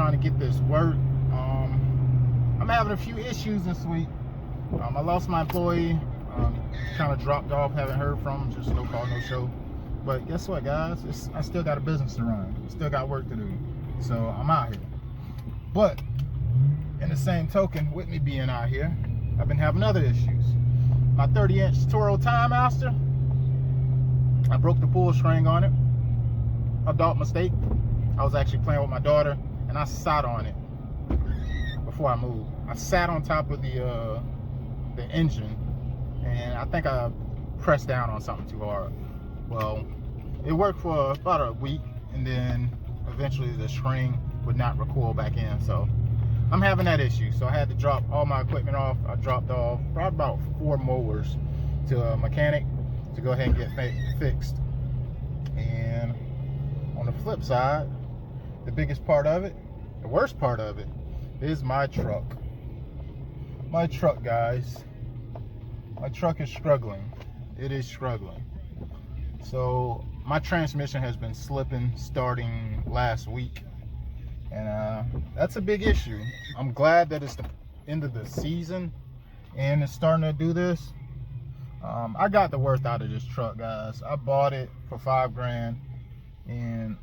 trying to get this work. I'm having a few issues this week. I lost my employee. Kind of dropped off, haven't heard from him, just no call, no show. But guess what, guys? I still got a business to run. Still got work to do. So I'm out here. But in the same token, with me being out here, I've been having other issues. My 30-inch Toro Time Master, I broke the pull string on it. Adult mistake. I was actually playing with my daughter and I sat on it before I moved. I sat on top of the engine, and I think I pressed down on something too hard. Well, it worked for about a week, and then eventually the string would not recoil back in. So I'm having that issue. So I had to drop all my equipment off. I dropped off probably about 4 mowers to a mechanic to go ahead and get fixed. And on the flip side, the biggest part of it, the worst part of it, is my truck. My truck, guys. My truck is struggling. It is struggling. So my transmission has been slipping starting last week, and that's a big issue. I'm glad that it's the end of the season and it's starting to do this. I got the worth out of this truck, guys. I bought it for $5 grand, and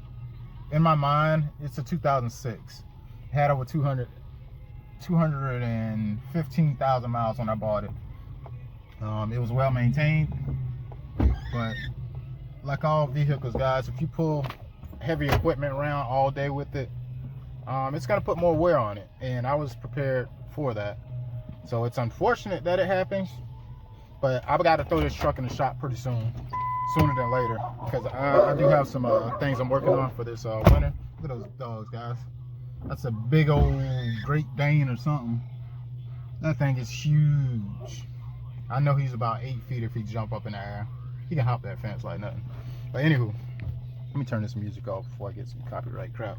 in my mind, it's a 2006. It had over 215,000 miles when I bought it. It was well maintained, but like all vehicles, guys, if you pull heavy equipment around all day with it, it's gonna put more wear on it, and I was prepared for that. So it's unfortunate that it happens, but I've got to throw this truck in the shop pretty soon, sooner than later, because I do have some things I'm working on for this winter. Look at those dogs, guys. That's a big old Great Dane or something. That thing is huge. I know he's about 8 feet if he jump up in the air. He can hop that fence like nothing. But anywho, let me turn this music off before I get some copyright crap.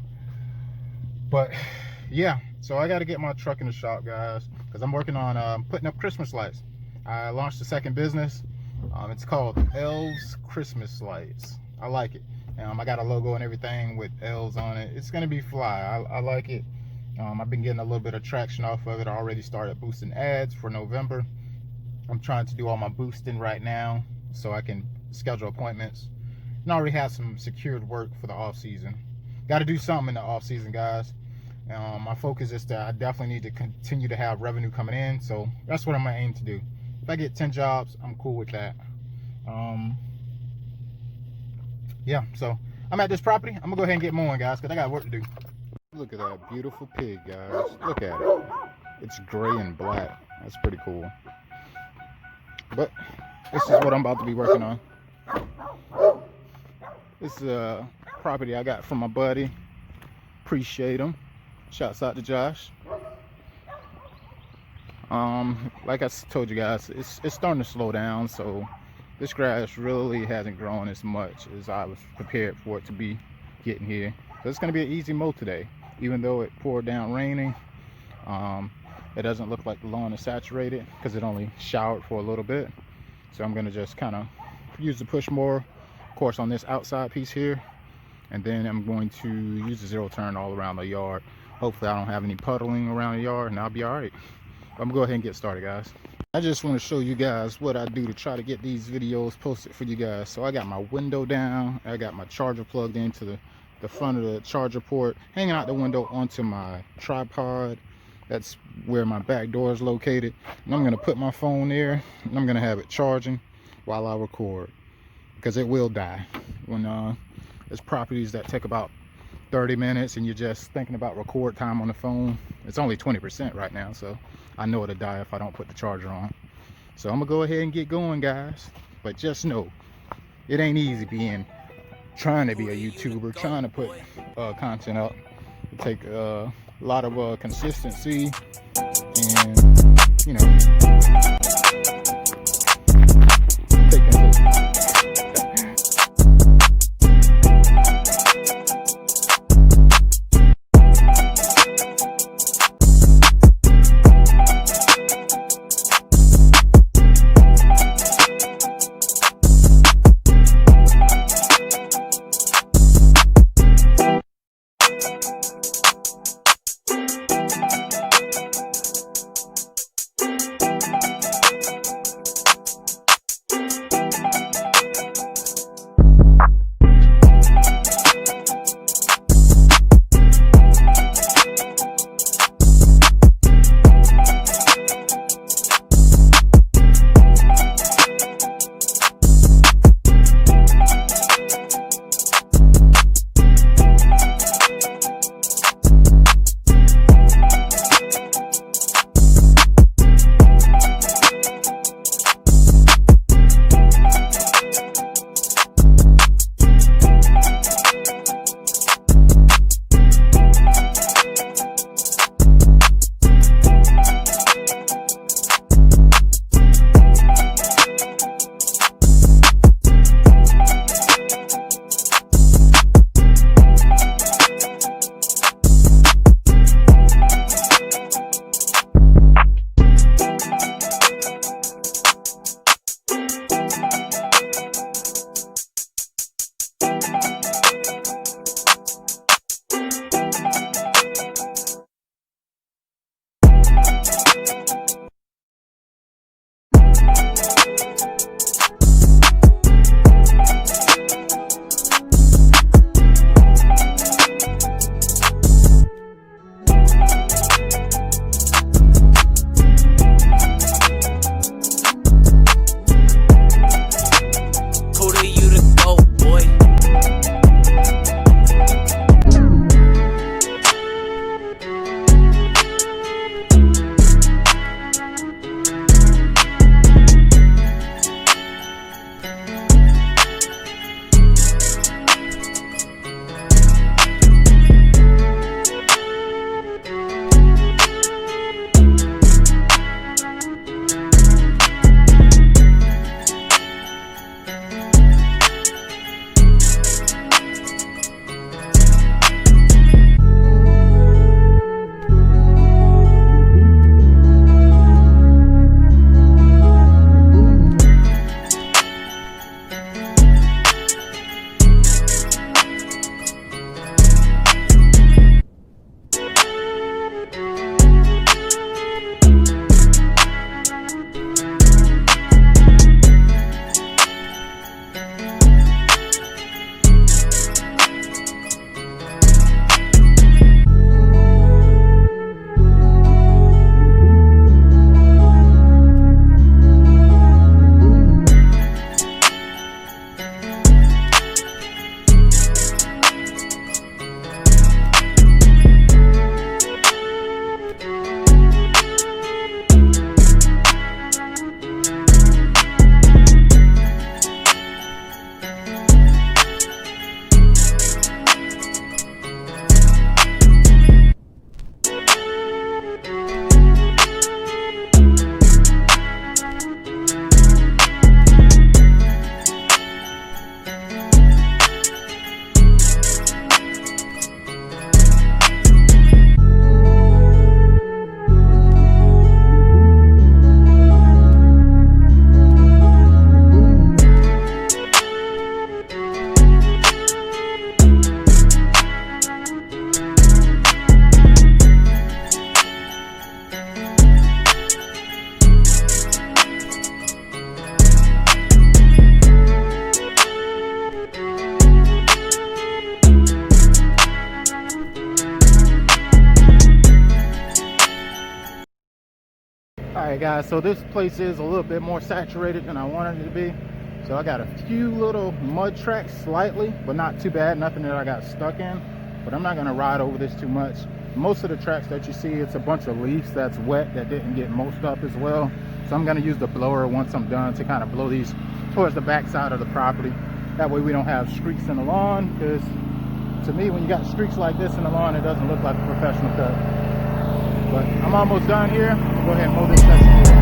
But yeah, so I got to get my truck in the shop, guys, because I'm working on putting up Christmas lights. I launched a second business. It's called Elves Christmas Lights. I like it. I got a logo and everything with elves on it. It's gonna be fly. I like it. I've been getting a little bit of traction off of it. I already started boosting ads for November. I'm trying to do all my boosting right now so I can schedule appointments, and I already have some secured work for the off season. Got to do something in the off season, guys. My focus is that I definitely need to continue to have revenue coming in, so that's what I'm gonna aim to do. If I get 10 jobs, I'm cool with that. Yeah, so I'm at this property. I'm gonna go ahead and get mowing, guys, because I got work to do. Look at that beautiful pig, guys. Look at it. It's gray and black. That's pretty cool. But this is what I'm about to be working on. This is a property I got from my buddy. Appreciate him. Shouts out to Josh. Like I told you guys, it's starting to slow down, so this grass really hasn't grown as much as I was prepared for it to be getting here. So it's going to be an easy mow today, even though it poured down raining. It doesn't look like the lawn is saturated because it only showered for a little bit. So I'm going to just kind of use the push mower, of course, on this outside piece here, and then I'm going to use the zero turn all around the yard. Hopefully I don't have any puddling around the yard, and I'll be all right. I'm gonna go ahead and get started, guys. I just want to show you guys what I do to try to get these videos posted for you guys. So I got my window down, I got my charger plugged into the front of the charger port, hanging out the window onto my tripod. That's where my back door is located, and I'm gonna put my phone there, and I'm gonna have it charging while I record, because it will die when there's properties that take about 30 minutes and you're just thinking about record time on the phone. It's only 20% right now, so I know it'll die if I don't put the charger on. So I'm gonna go ahead and get going, guys. But just know, it ain't easy trying to be a YouTuber, trying to put content up. It takes a lot of consistency, and you know, Alright guys, so this place is a little bit more saturated than I wanted it to be. So I got a few little mud tracks slightly, but not too bad, nothing that I got stuck in. But I'm not gonna ride over this too much. Most of the tracks that you see, it's a bunch of leaves that's wet that didn't get mulched up as well. So I'm gonna use the blower once I'm done to kind of blow these towards the back side of the property. That way we don't have streaks in the lawn, because to me, when you got streaks like this in the lawn, it doesn't look like a professional cut. But I'm almost done here. I'll go ahead and mow this section here.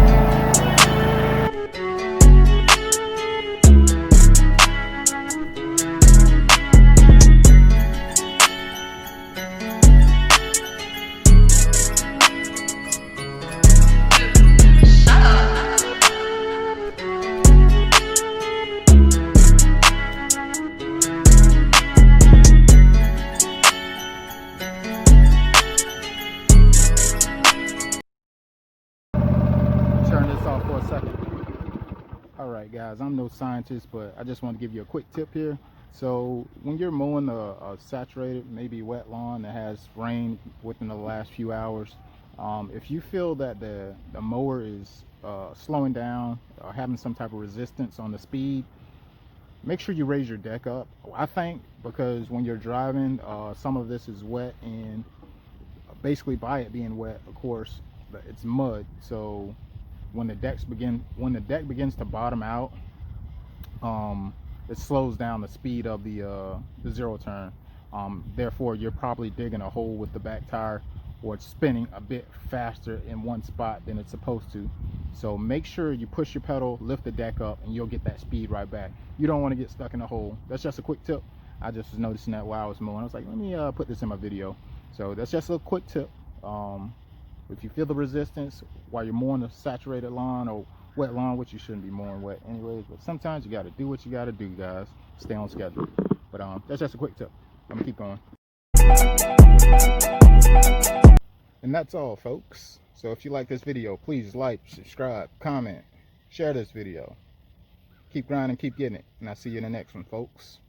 Turn this off for a second. All right guys, I'm no scientist, but I just want to give you a quick tip here. So when you're mowing a saturated, maybe wet lawn that has rain within the last few hours, if you feel that the mower is slowing down or having some type of resistance on the speed, make sure you raise your deck up. I think because when you're driving, some of this is wet, and basically by it being wet, of course, it's mud. So when the deck begins to bottom out, it slows down the speed of the zero turn. Therefore, you're probably digging a hole with the back tire, or it's spinning a bit faster in one spot than it's supposed to. So make sure you push your pedal, lift the deck up, and you'll get that speed right back. You don't want to get stuck in a hole. That's just a quick tip. I just was noticing that while I was mowing. I was like, let me put this in my video. So that's just a little quick tip. If you feel the resistance while you're mowing a saturated lawn or wet lawn, which you shouldn't be mowing wet anyways, but sometimes you got to do what you got to do, guys. Stay on schedule. But that's just a quick tip. I'm gonna keep going. And that's all, folks. So if you like this video, please like, subscribe, comment, share this video. Keep grinding, keep getting it, and I'll see you in the next one, folks.